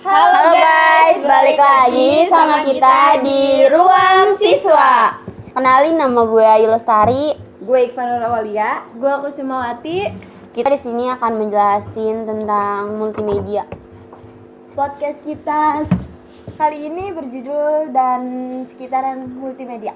Halo guys, balik lagi sama kita di Ruang Siswa. Kenalin, nama gue Ayu Lestari. Gue Iqfanul Awalia. Gue Kusumawati. Kita di sini akan menjelasin tentang multimedia. Podcast kita kali ini berjudul dan sekitaran multimedia.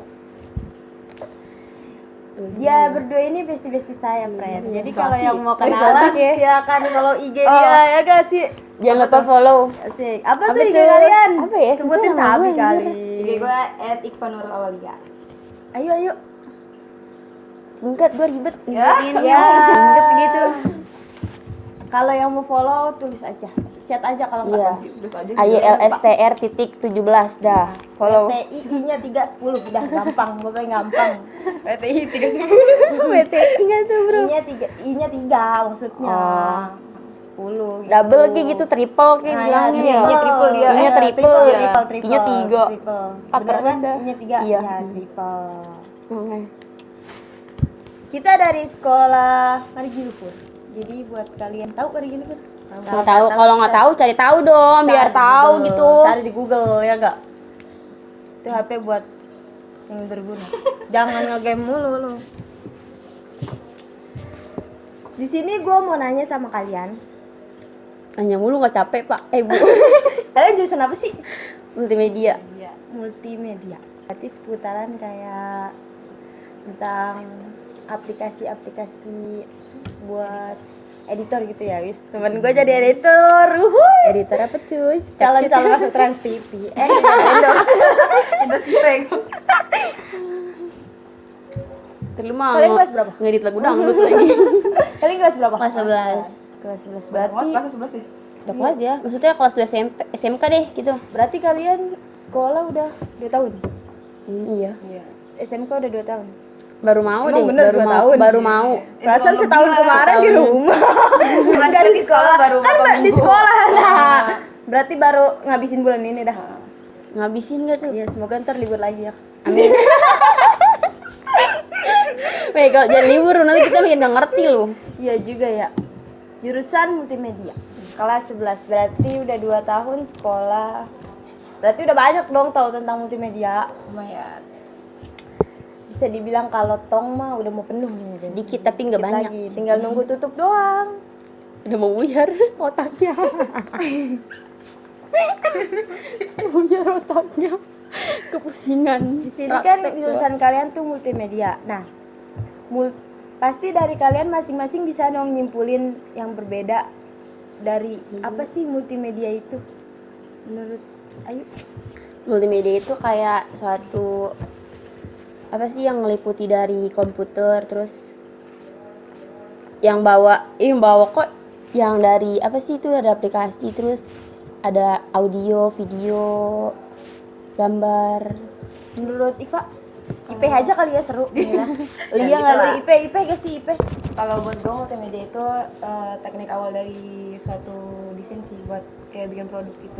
Dia berdua ini besti-besti saya, friend. Jadi kalau yang mau kenalan silakan follow IG dia ya gak sih? Jangan lupa follow. Asik. Apa tuh IG kalian? Apa ya? Sebutin Susah Sabi namanya. kali. IG gue @Iqfanul Awalia. Ayo. Singkat, gue ribet. Ya. Singkat gitu. Kalau yang mau follow tulis aja. Chat aja kalau Iya. enggak. AYLSTR.17 dah. Follow. PTI-nya 310 udah gampang, pokoknya gampang. PTI 310. PTI enggak tuh, Bro? I-nya 3 maksudnya. 10 gitu. Double kayak gitu, triple kayak bilangnya ya. I-nya triple dia. I-nya triple. triple. I-nya 3. Triple. Pakai Bener kan? udah. I-nya 3. Iya. Ya, triple. Oke. Kita dari sekolah Marigi Luhur. Jadi buat kalian tahu Marigi Luhur? Kalau tahu, kalau nggak tahu cari tahu dong, biar tahu gitu. Cari di Google ya gak? Itu HP buat yang berguna. Jangan nge-game mulu lu. Di sini gue mau nanya sama kalian. Nanya mulu nggak capek, Pak? Bu. Kalian jurusan apa sih? Multimedia. Multimedia. Berarti seputaran kayak tentang aplikasi-aplikasi buat editor gitu ya, wis. Temen gue jadi editor. Editor apa cuy? Calon-calon masuk Trans TV. Endorse. Terus mah Kalian kelas berapa? ngedit lagu dangdut lagi. Kalian kelas berapa? Kelas 11. Kelas 11. Berarti Kelas 11 ya? Udah kuat ya. Maksudnya kelas 2 SMK deh gitu. berarti kalian sekolah udah 2 tahun. Iya. Iya. SMK udah 2 tahun. Baru mau Emang deh, bener baru 2 mau, tahun? baru mau. Perasaan lebih setahun lah. kemarin di Setahun. rumah. Kan di sekolah baru Kan berapa di minggu. sekolah nah. Berarti baru ngabisin bulan ini dah. Ngabisin gak tuh? Iya, semoga ntar libur lagi ya. Amin. Weh, kalau jangan libur nanti kita makin gak ngerti loh. Iya juga ya. Jurusan multimedia. Kelas 11 berarti udah 2 tahun sekolah. Berarti udah banyak dong tahu tentang multimedia. Lumayan. Bisa dibilang kalau tong mah udah mau penuh nih, guys. Sedikit tapi nggak Dikit banyak. lagi. Tinggal nunggu tutup doang. Udah mau buyar otaknya. Buyar otaknya. Kepusingan. Di sini kan jurusan kalian tuh multimedia. Nah, pasti dari kalian masing-masing bisa dong nyimpulin yang berbeda dari apa sih multimedia itu? Menurut Ayu? Multimedia itu kayak suatu apa sih yang meliputi dari komputer, terus yang bawa kok yang dari apa sih itu ada aplikasi, terus ada audio, video, gambar. Menurut Iva? IP aja kali ya seru. Iya Bisa nggak lah. IP gak sih IP? Kalau buat gue multimedia itu teknik awal dari suatu desain sih buat kayak bikin produk gitu.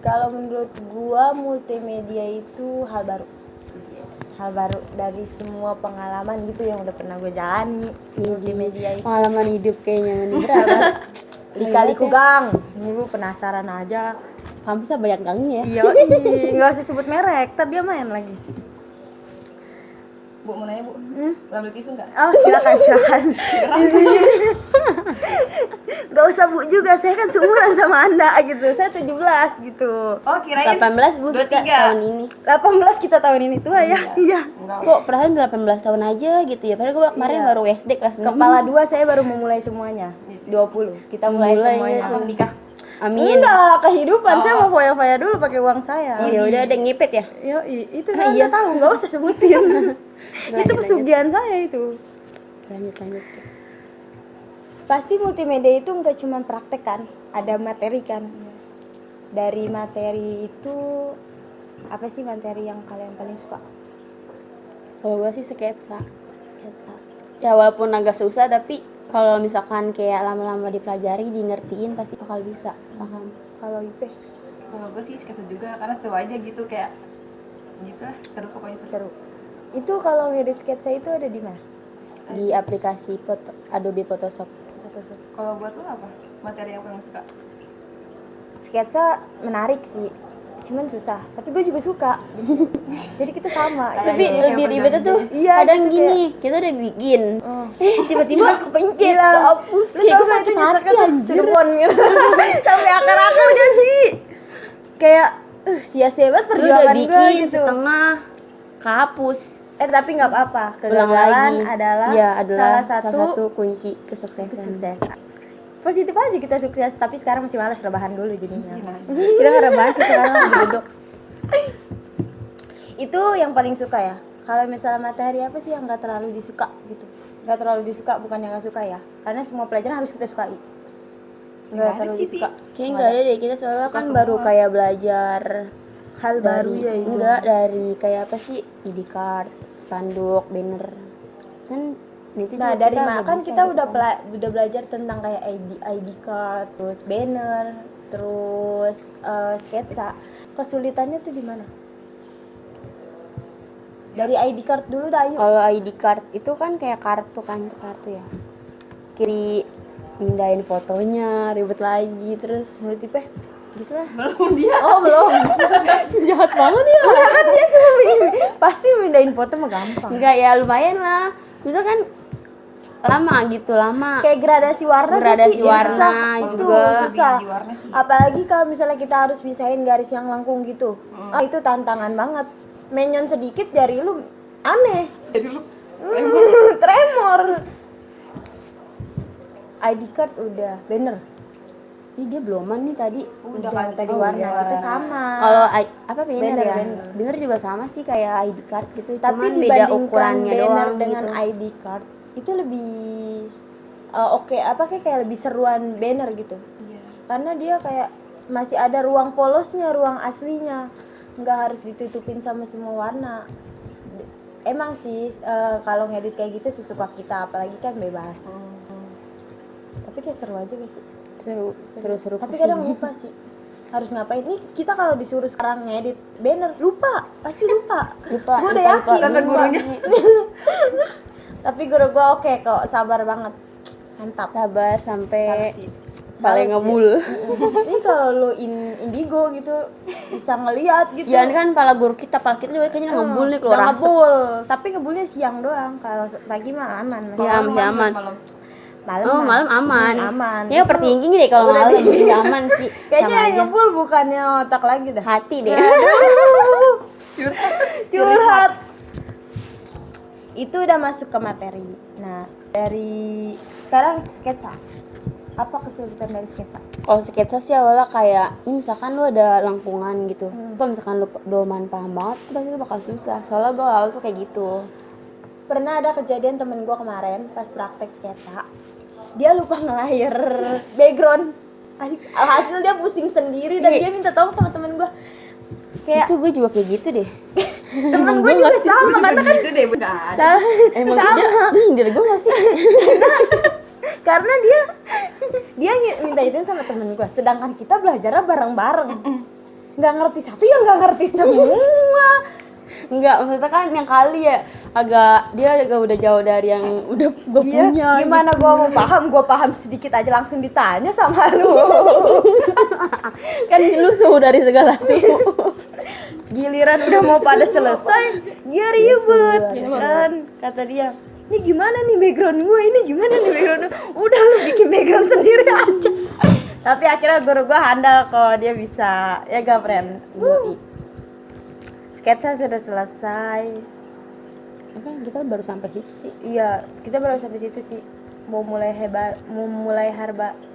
Kalau menurut gua multimedia itu hal baru. Hal baru dari semua pengalaman gitu yang udah pernah gue jalani. Multimedia itu Pengalaman hidup kayaknya menurut lika-liku gang. Ini gue penasaran aja. kamu bisa banyak gangnya ya. Iya, nggak usah sebut merek, ntar dia main lagi. Bu, mau nanya Bu? Boleh beli tisu nggak? Oh, silakan. Nggak usah Bu juga, saya kan seumuran sama Anda gitu. Saya 17 gitu. Oh, kirain 18 Bu kita 23. tahun ini. 18 kita tahun ini tua ya. Iya. Enggak. Kok perasaan 18 tahun aja gitu ya. Padahal gue kemarin Iya. baru SD kelas 6. Kepala 2 saya baru memulai semuanya. 20. Kita mulai semuanya. Abang nikah. Amin. Enggak, kehidupan saya mau foya-foya dulu pakai uang saya. Oh, ya udah ada yang ngipet ya. Yo, itu kan Anda tahu, nggak usah sebutin. Itu pesugihan saya itu. Lanjut. Pasti multimedia itu nggak cuma praktek kan, ada materi kan. Dari materi itu apa sih materi yang kalian paling suka? Kalau gue sih sketsa. Sketsa. Ya walaupun agak susah tapi kalau misalkan kayak lama-lama dipelajari, di ngertiin pasti bakal bisa paham. Kalau Ipe Kalau gue sih sketsa juga karena seru aja gitu kayak gitu lah, seru pokoknya seru. seru. Itu kalau ngedit sketsa itu ada di mana? Di aplikasi Adobe Photoshop. Photoshop. Kalau buat lo apa? Materi yang paling suka? sketsa menarik sih, cuman susah. Tapi gue juga suka. Jadi kita sama. Tapi lebih ribetnya tuh Iya, kadang gitu gini, kita udah bikin. Oh. Tiba-tiba kepencet, Gila. kehapus. Lu tau gak itu nyeseknya tuh to the bone gitu. Sampai akar-akar gak sih? Kayak sia-sia banget Lu udah perjuangan gue bikin gitu. setengah, kehapus. Tapi nggak apa-apa. Ulang Kegagalan lagi. adalah, Iya, adalah salah satu kunci kesuksesan. kesuksesan. Positif aja kita sukses, tapi sekarang masih malas rebahan dulu jadinya. Kita nggak rebahan sih sekarang lagi duduk. Itu yang paling suka ya. Kalau misalnya materi apa sih yang nggak terlalu disuka gitu? Nggak terlalu disuka, bukan yang nggak suka ya. Karena semua pelajaran harus kita sukai. Nggak terlalu disuka. Kayaknya nggak ada deh, kita soalnya kan baru kayak belajar Hal baru dari ya itu. enggak dari kayak apa sih, ID card, spanduk, banner. Kan itu Nah juga dari kita nggak kan bisa kita gitu udah kan. udah belajar tentang kayak ID card, terus banner, terus sketsa. Kesulitannya tuh di mana? Dari ID card dulu dah yuk. Kalau ID card itu kan kayak kartu kan, itu kartu ya. Kiri mindahin fotonya, ribet lagi, terus Menurut Ipe? gitu lah. Belum dia. Oh belum. Jahat banget ya. Udah kan dia cuma pasti mindahin foto mah gampang. Enggak ya, lumayan lah. Bisa kan lama gitu, lama. Kayak gradasi warna tuh Gradasi sih yang warna susah. juga. Itu susah. Di warna sih. Apalagi kalau misalnya kita harus pisahin garis yang lengkung gitu. Itu tantangan banget. Menyon sedikit jari lu aneh. Jadi lu Tremor. ID card udah, banner. Ini dia beloman nih tadi. udah kan Tadi oh, warna iya. kita sama. Kalau apa banner Banner, ya? banner. Banner juga sama sih kayak ID card gitu, Tapi cuman beda dibandingkan ukurannya banner doang dengan gitu. ID card itu lebih oke, apa kayak lebih seruan banner gitu. Iya. Karena dia kayak masih ada ruang polosnya, ruang aslinya, nggak harus ditutupin sama semua warna. Emang sih kalau ngedit kayak gitu sesuka kita, apalagi kan bebas. Tapi kayak seru aja gak sih? Seru Tapi pusing. kadang lupa sih harus ngapain. Nih kita kalau disuruh sekarang ngedit banner lupa, pasti lupa. Lupa, Gue udah lupa, yakin. lupa. Bahkan gurunya. Tapi guru gue oke kok, sabar banget, mantap. Sabar sampai Salut sih. paling Salut sih. ngebul. Ini kalau lo indigo gitu bisa ngeliat gitu. Jangan kan pala guru kita juga kayaknya ngebul nih keluar Nggak asap. ngebul, tapi ngebulnya siang doang. Kalau pagi mah aman. Mas. Ya, masih aman. Malam. Malam Oh, mah. malam aman. Aman. Ya Itu overthinking deh kalau udah malam, di- jadi aman sih. Kayaknya Sama yang aja. ngebul bukannya otak lagi dah. Hati deh. Curhat. Itu udah masuk ke materi. Nah, dari sekarang sketsa. Apa kesulitan dari sketsa? Kalau sketsa sih awalnya kayak misalkan lu ada lengkungan gitu. Kalau misalkan lu doman paham banget, tuh pasti lu bakal susah. Soalnya gue awal tuh kayak gitu. Pernah ada kejadian temen gue kemarin pas praktek sketsa, dia lupa nge-layer background. Alhasil dia pusing sendiri dan Iya. dia minta tolong sama temen gue. Kayak Itu gue juga kayak gitu deh. temen gue juga sama karena kan Gitu deh, enggak ada. Emang sama. dia nyindir gue gak sih? Karena dia minta itu sama temen gue, sedangkan kita belajarnya bareng-bareng. Nggak ngerti satu ya nggak ngerti semua. Enggak, maksudnya kan yang kali ya dia agak udah jauh dari yang udah gue Iya, punya. gimana gue mau paham? Gue paham sedikit aja langsung ditanya sama lu. Kan lu suhu dari segala suhu. Giliran udah mau pada selesai, dia ribet kan. Kata dia, ini gimana nih background gue, ini gimana nih background gue. Udah lu bikin background sendiri aja. Tapi akhirnya guru gue handal kok, dia bisa. Ya gak friend? Sketsa sudah selesai. Kan kita baru sampai situ sih. Iya, kita baru sampai situ sih. Mau mulai hal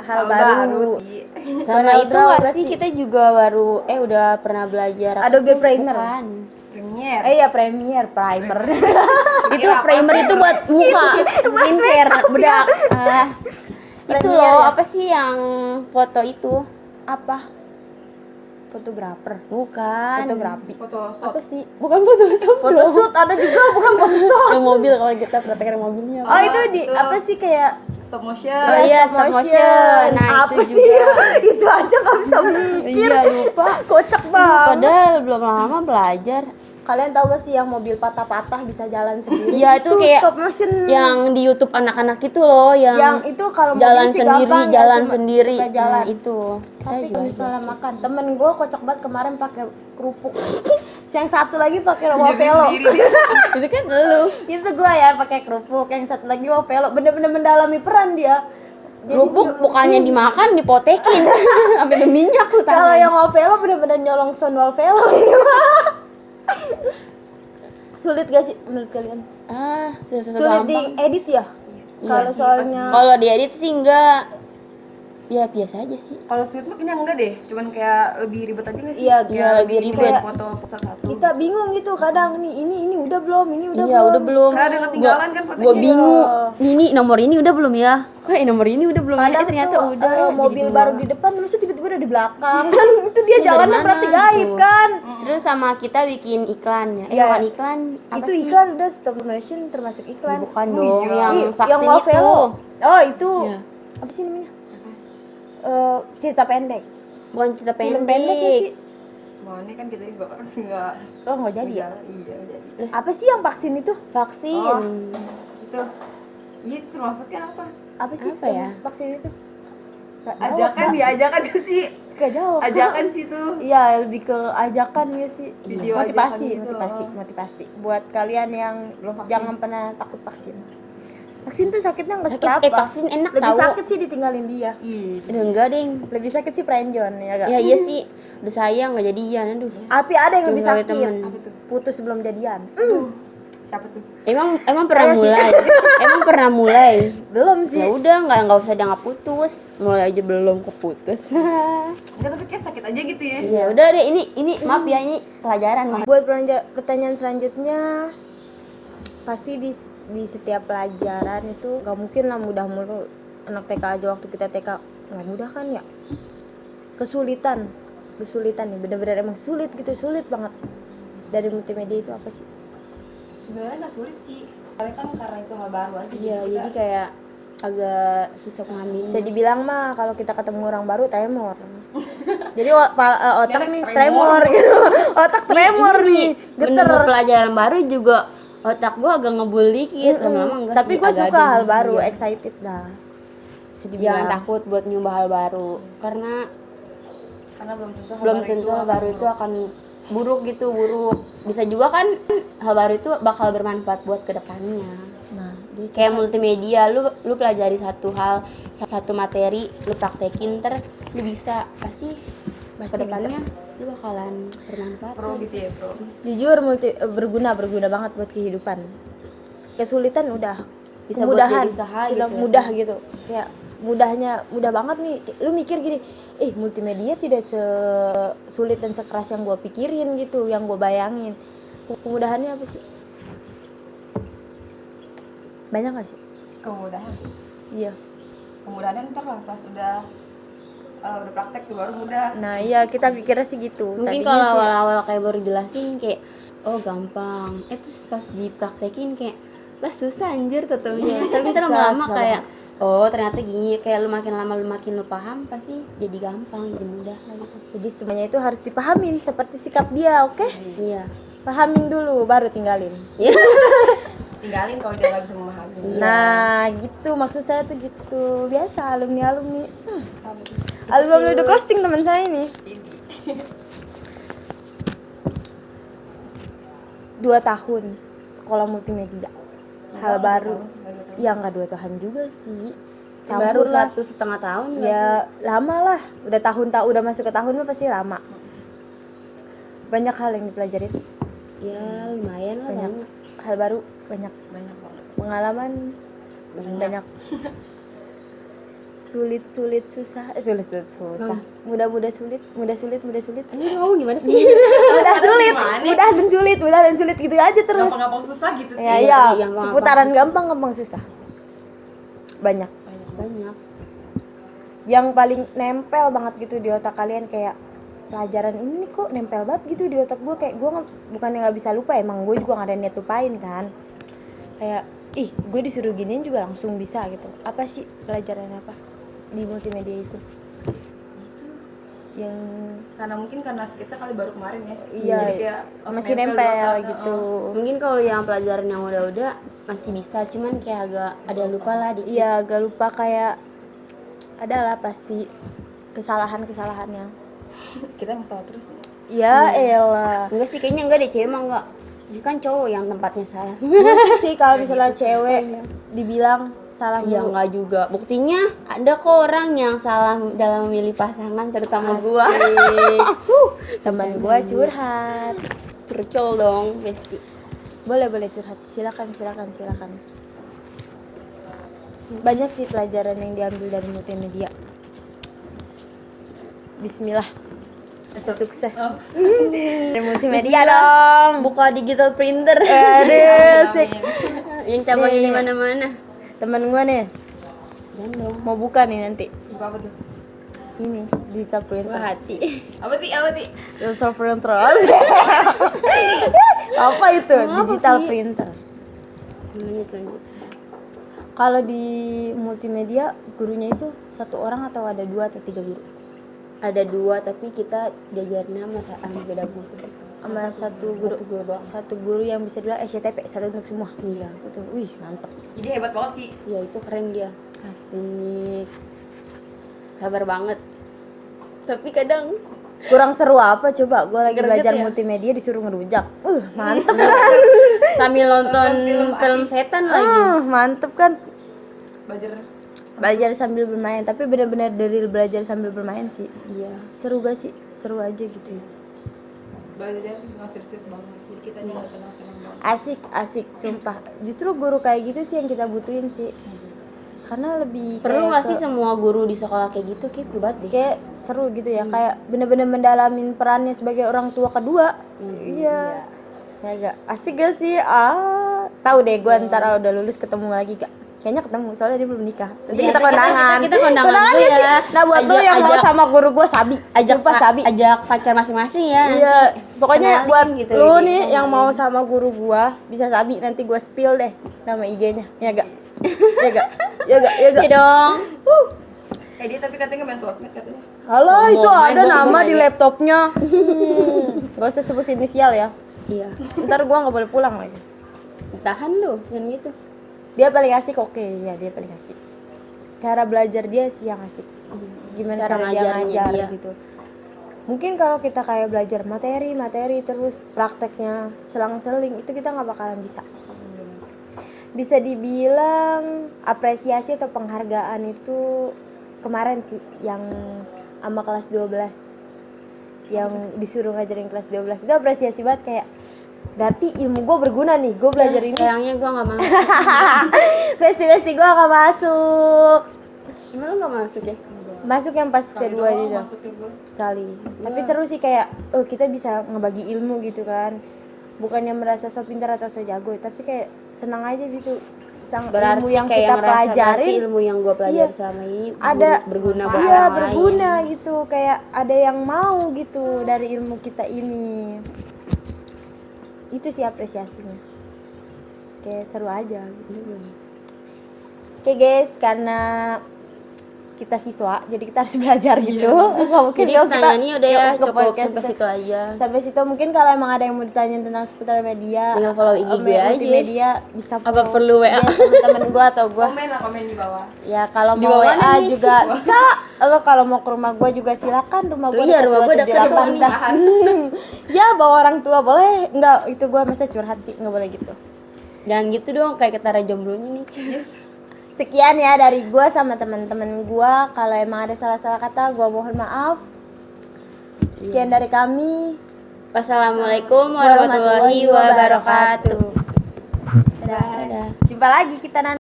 Hal baru. Iya. Sama Padahal itu tahu nggak gak sih sih? kita juga baru udah pernah belajar apa Adobe tuh? Premiere. Bukan. Premiere. Iya, primer. Itu primer itu buat muka, skincare, bedak. Itu Premiere loh, ya? apa sih yang foto itu? Apa? Fotografer. Bukan. Fotografi. Photoshop. Apa sih? Bukan Photoshop. Photoshoot ada juga, bukan Photoshop. Yang mobil kalau kita praktekin mobilnya. Oh, itu di itu. apa sih kayak Stop motion. Oh iya, stop motion. Nah, apa itu sih? juga. Itu aja nggak bisa mikir. Iya, lupa. Kocak banget. Padahal belum lama belajar. Kalian tahu gak sih yang mobil patah-patah bisa jalan sendiri? Iya, itu kayak stop motion. Yang di YouTube anak-anak itu loh, Yang itu kalau mobil jalan sih sendiri, gampang, ya, jalan suka- sendiri. suka jalan. Nah, itu. Kita Tapi juga kalau aja. misalnya makan, temen gue kocak banget kemarin pakai kerupuk. Yang satu lagi pakai wafelo. Itu kan lu. Itu gue ya pakai kerupuk, yang satu lagi wafelo. Bener-bener mendalami peran dia. Kerupuk bukannya dimakan, dipotekin. Sampai berminyak tuh Kalau tangan. yang wafelo bener-bener nyolong sound wafelo. Sulit gak sih menurut kalian? Susah Sulit gampang. diedit ya? Iya Kalau sih, soalnya Kalau diedit sih enggak. Ya biasa aja sih. Kalau sweet mah kayaknya enggak deh, cuman kayak lebih ribet aja nggak sih? Iya, Kayak iya, lebih ribet. foto satu. kita bingung gitu kadang nih ini udah belum, ini udah Iya, belum. udah belum. Karena ada yang ketinggalan kan fotonya. Gua bingung. Ini nomor ini udah belum ya? Nomor ini udah belum ya? Kadang Ternyata tuh udah. Jadi mobil dua. baru di depan, masa tiba-tiba udah di belakang kan? Itu dia Itu dari jalannya mana berarti gaib gitu? kan? Terus sama kita bikin iklan ya. Iya. Bukan iklan. Apa Itu sih? iklan udah stop motion termasuk iklan. Bukan Oh, dong, iya. yang Ih, vaksin yang itu. wafelo. Oh itu Iya. apa sih namanya? Cerita pendek. Bukan cerita Film pendek ya sih? Mau ini kan kita juga enggak Oh nggak jadi ya? Iya, jadi. Apa sih yang vaksin itu? Vaksin. Oh. Itu. Iya, itu termasuknya apa? Apa sih Apa ya? vaksin itu? Ajakan ajakan ke sih. Gak jawab. Ajakan sih tuh. Iya lebih ke ajakan ya sih. Video Motivasi, ajakan gitu. motivasi. Buat kalian yang Belum vaksin. jangan pernah takut vaksin. Vaksin tuh sakitnya nggak Sakit, seberapa. vaksin enak Lebih tahu. sakit sih ditinggalin dia. Iya. Enggak, Deng. Lebih sakit sih prenjon ya gak? Ya iya sih. Udah sayang nggak jadian, aduh. Tapi ada yang lebih Tunggu sakit. temen. Apa tuh? Putus sebelum jadian. Siapa tuh? Emang pernah Saya sih. mulai. Emang pernah mulai. Belum sih. Ya udah nggak usah dianggap putus. Mulai aja belum keputus. Enggak, tapi kayak sakit aja gitu ya. Ya udah deh, ini maaf ya, ini pelajaran banget. Buat pertanyaan selanjutnya, pasti di setiap pelajaran itu gak mungkin lah mudah mulu. Anak TK aja waktu kita TK nggak mudah kan ya. Kesulitan nih, bener-bener emang sulit gitu, sulit banget. Dari multimedia itu apa sih? Sebenarnya nggak sulit sih. Karena itu hal baru aja. Iya, jadi kayak agak susah mengambil. Bisa dibilang mah kalau kita ketemu orang baru tremor. Jadi otak Ini nih tremor. tremor gitu. Otak tremor Ini nih, geter. bener pelajaran baru juga otak gua agak ngebul dikit, lama-lama enggak Tapi sih, gue agak suka adem. hal baru, Iya. excited dah. Bisa Jangan dibilang. takut buat nyoba hal baru karena Karena belum tentu hal belum baru tentu itu hal baru itu akan buruk gitu, buruk. Bisa juga kan hal baru itu bakal bermanfaat buat kedepannya. Nah, dia Kayak multimedia, lu pelajari satu hal, satu materi, lu praktekin, ntar lu bisa pasti kedepannya lu bakalan bermanfaat. pro gitu ya, pro. jujur berguna banget buat kehidupan. Kesulitan udah Bisa buat kemudahan jadi usaha sudah gitu. mudah gitu. Kayak mudah banget nih. Lu mikir gini, multimedia tidak sesulit dan sekeras yang gua pikirin gitu, yang gua bayangin. Kemudahannya apa sih? Banyak gak sih? Kemudahan. Iya. Kemudahannya ntar lah pas udah praktek tuh baru mudah. Nah iya kita pikirnya sih gitu. Mungkin Tadinya kalau sih- awal-awal kayak baru jelasin kayak oh gampang, terus pas dipraktekin kayak lah susah anjir tetepnya. Tapi ntar Susah, lama-lama susah kayak oh ternyata gini, kayak lu makin lama lu makin lu paham pasti jadi gampang, jadi mudah lah gitu. Jadi semuanya itu harus dipahamin seperti sikap dia, oke? Iya. Pahamin dulu baru tinggalin. Tinggalin kalau dia nggak bisa memahami. Nah, gitu maksud saya tuh gitu. Biasa alumni. Alumni udah costing teman saya ini. 2 tahun sekolah multimedia. Hal baru. Ya nggak 2 tahun juga sih. Baru Campur lah. 1,5 tahun nggak sih? Ya lama lah. Udah masuk ke tahun mah pasti lama. Banyak hal yang dipelajarin. Ya lumayan lah Banyak. banyak. Hal baru banyak. Banyak banget. Pengalaman banyak. Sulit susah. Mudah sulit. Ini kamu gimana sih? Mudah sulit, mudah dan sulit gitu aja terus. Gampang-gampang susah gitu. Ya, Iya, iya, yang seputaran gampang susah. Banyak. Banyak. Yang paling nempel banget gitu di otak kalian kayak pelajaran ini kok nempel banget gitu di otak gue, kayak gue bukannya nggak bisa lupa, emang gue juga nggak ada niat lupain kan. Kayak gue disuruh giniin juga langsung bisa gitu. Apa sih pelajaran apa di multimedia itu? yang karena sketsa kali baru kemarin ya. Iya, Jadi kayak masih di nempel otak, gitu. Mungkin kalau yang pelajaran yang udah-udah masih bisa, cuman kayak agak ada lupa lah dikit. Iya, agak lupa kayak adalah pasti kesalahannya. Kita masalah terus nih. Ya elah. Enggak sih, kayaknya enggak deh, cewek mah enggak. Sih kan cowok yang tempatnya salah. Musik sih kalau misalnya cewek dibilang salah Iya mulu. enggak juga. Buktinya ada kok orang yang salah dalam memilih pasangan, terutama gua. Teman gua curhat. Curcol dong, Besti. Boleh curhat. Silakan. Banyak sih pelajaran yang diambil dari multimedia. Bismillah. Sukses. Dari multimedia dong. Buka digital printer. Aduh, sik. Yang cabangnya Nih. di mana-mana. Temen gua nih Jangan dong. mau buka nih nanti. Buka apa tuh? Ini digital Gua printer. hati. Apa sih? Digital printer. Apa itu? Digital sih? printer. Lanjut. Kalau di multimedia gurunya itu satu orang atau ada 2 atau 3 guru? Ada 2 tapi kita diajarnya sama beda guru. Sama satu guru. Satu guru doang. Satu guru yang bisa dibilang SCTP, satu untuk semua. Iya. Itu, wih mantep. Jadi hebat banget sih. Ya itu keren dia. Asik. Sabar banget. Tapi kadang Kurang seru apa coba? Gue lagi Greget belajar ya? multimedia disuruh ngerujak. Mantep. sambil nonton film asik. setan lagi. Mantep kan? Belajar Belajar sambil bermain, tapi benar-benar dari belajar sambil bermain sih. Iya. Seru gak sih? Seru aja gitu. nggak serius banget. Jadi kita nggak tenang-tenang banget. Asik, sumpah. Justru guru kayak gitu sih yang kita butuhin sih. Karena lebih Perlu kayak nggak ke- sih semua guru di sekolah kayak gitu? Kayak perlu banget deh. kayak seru gitu ya, kayak bener-bener mendalamin perannya sebagai orang tua kedua. Iya. Ya gak asik gak sih? Tahu deh gue ntar kalau udah lulus ketemu lagi gak? Kayaknya ketemu soalnya dia belum nikah. Nanti Iya, kita kondangan. kita kondangan dulu ya ya. sih. Nah buat lu yang mau sama guru gue Sabi, sumpah Sabi. ajak pacar masing-masing ya. Iya, pokoknya kenalin buat gitu lu ya. nih yang mau sama guru gua bisa Sabi, nanti gua spill deh nama IG-nya. Ya gak? Ya gak? Iya dong. Dia tapi katanya main sosmed katanya. Halo, Sombong, itu main ada bohong nama di aja. laptopnya. Gak usah sebut inisial ya. Iya. Ntar gua nggak boleh pulang lagi. Tahan lu, jangan gitu. Dia paling asik, oke ya dia paling asik. Cara belajar dia sih yang asik. Gimana Cara cara dia ngajarnya ngajar dia. gitu. Mungkin kalau kita kayak belajar materi terus prakteknya selang-seling itu kita nggak bakalan bisa. Bisa dibilang apresiasi atau penghargaan itu kemarin sih yang sama kelas 12 yang disuruh ngajarin kelas 12 itu apresiasi banget, kayak berarti ilmu gue berguna nih, gue belajar ini. Sayangnya gua nggak masuk. Besti gue gak masuk. Emang lu nggak masuk ya? Masuk yang pas Sekali kedua doang gitu masuk ke gue. sekali. Tapi seru sih kayak kita bisa ngebagi ilmu gitu kan. Bukannya merasa so pintar atau so jago, tapi kayak senang aja gitu. Berarti Ilmu yang kayak kita ngerasa berarti pelajarin ilmu yang gua pelajari Iya. selama ini ada berguna buat iya, orang berguna lain. gitu, kayak ada yang mau gitu dari ilmu kita ini. Itu sih apresiasinya. Kayak seru aja gitu. Oke guys, karena kita siswa, jadi kita harus belajar gitu. Nggak mungkin Jadi dong kita pertanyaannya udah ya ke cukup podcast sampai itu. situ aja. Sampai situ mungkin kalau emang ada yang mau ditanya tentang seputar media, Tinggal follow IG gue aja. multimedia bisa Apa follow perlu WA? dia, teman-teman gue atau gue. Komen di bawah. Ya kalau Di mau bawah WA mana nih? juga bisa. Lo kalau mau ke rumah gue juga silakan. Rumah gue Iya, rumah gue dekat rumah nih. Ya bawa orang tua boleh. Enggak, itu gue masa curhat sih, nggak boleh gitu. Jangan gitu dong, kayak ketara jomblonya nih. Yes. Sekian ya dari gue sama teman-teman gue. Kalau emang ada salah-salah kata, gue mohon maaf. Sekian dari kami. Wassalamualaikum warahmatullahi wabarakatuh. Dadah. Jumpa lagi kita nanti.